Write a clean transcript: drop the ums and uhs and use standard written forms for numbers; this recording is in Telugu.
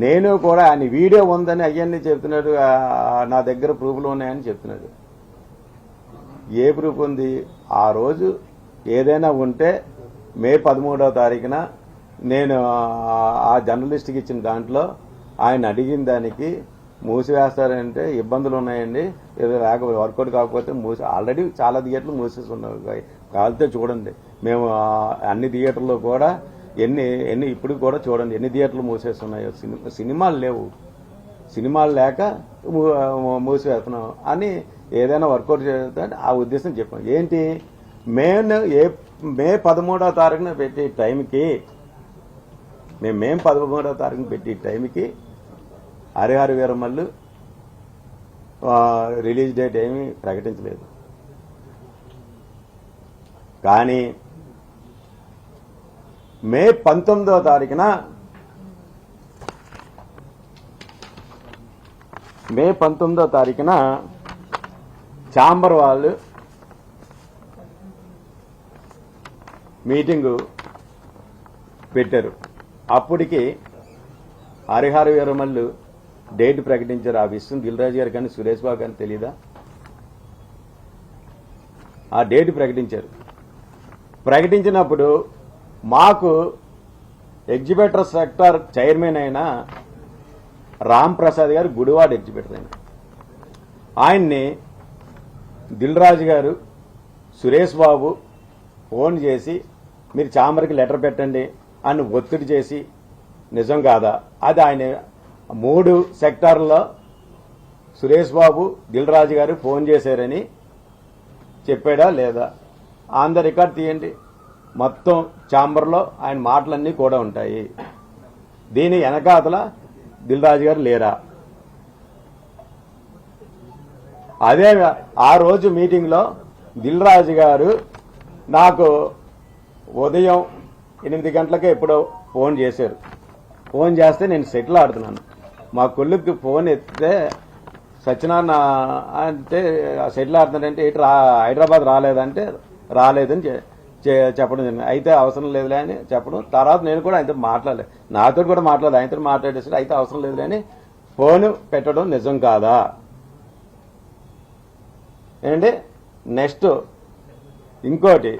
నేను కూడా ఆయన వీడియో ఉందని అవన్నీ చెప్తున్నాడు, నా దగ్గర ప్రూఫ్లు ఉన్నాయని చెప్తున్నాడు. ఏ ప్రూఫ్ ఉంది? ఆ రోజు ఏదైనా ఉంటే మే 13వ తారీఖున నేను ఆ జర్నలిస్ట్కి ఇచ్చిన దాంట్లో ఆయన అడిగిన దానికి మూసివేస్తారంటే ఇబ్బందులు ఉన్నాయండి, ఏదో వర్కౌట్ కాకపోతే ఆల్రెడీ చాలా థియేటర్లు మూసేసి ఉన్నాయి. కాలితే చూడండి, మేము అన్ని థియేటర్లో కూడా ఎన్ని ఇప్పుడు కూడా చూడండి ఎన్ని థియేటర్లు మూసేస్తున్నాయో. సినిమాలు లేవు, సినిమాలు లేక మూసివేస్తున్నాం అని ఏదైనా వర్కౌట్ చేస్తే ఆ ఉద్దేశం చెప్పాం. ఏంటి మే 13వ తారీఖున పెట్టే టైంకి మే 13వ తారీఖున పెట్టే టైంకి హరిహర వీరమల్లు రిలీజ్ డేట్ ఏమీ ప్రకటించలేదు. కానీ మే 19వ తారీఖున ఛాంబర్ వాళ్ళు మీటింగు పెట్టారు. అప్పటికి హరిహర వీరమల్లు డేట్ ప్రకటించారు. ఆ విషయం దిల్ రాజు గారు కానీ సురేష్ బాబు కానీ తెలీదా? ఆ డేట్ ప్రకటించారు. ప్రకటించినప్పుడు మాకు ఎగ్జిబిటర్ సెక్టార్ చైర్మన్ అయిన రామ్ ప్రసాద్ గారు గుడివాడ ఎగ్జిబిటర్ అయిన ఆయన్ని దిల్ రాజు గారు సురేష్ బాబు ఫోన్ చేసి మీరు ఛాంబర్కి లెటర్ పెట్టండి అని ఒత్తిడి చేసి, నిజం కాదా అది? ఆయన 3 సెక్టార్లో సురేష్ బాబు దిల్ రాజు గారు ఫోన్ చేశారని చెప్పాడా లేదా? ఆన్ ద రికార్డ్ తీయండి. మొత్తం ఛాంబర్లో ఆయన మాటలన్నీ కూడా ఉంటాయి. దీని వెనకాతల దిల్ రాజు గారు లేరా? అదే ఆ రోజు మీటింగ్లో దిల్ రాజు గారు నాకు ఉదయం 8 గంటలకే ఎప్పుడో ఫోన్ చేశారు. ఫోన్ చేస్తే నేను సెటిల్ ఆడుతున్నాను. మా కొడుకు ఫోన్ ఎత్తితే సత్యనారాయణ అంటే సెటిల్ ఆడుతున్నాడంటే హైదరాబాద్ రాలేదంటే రాలేదని చెప్పడం జరిగింది. అయితే అవసరం లేదులే అని చెప్పడం. తర్వాత నేను కూడా ఆయనతో మాట్లాడలేదు, నాతో కూడా మాట్లాడలేదు, ఆయనతో మాట్లాడేసి అయితే అవసరం లేదులే అని ఫోన్ పెట్టడం నిజం కాదా? ఏంటంటే నెక్స్ట్ ఇంకోటి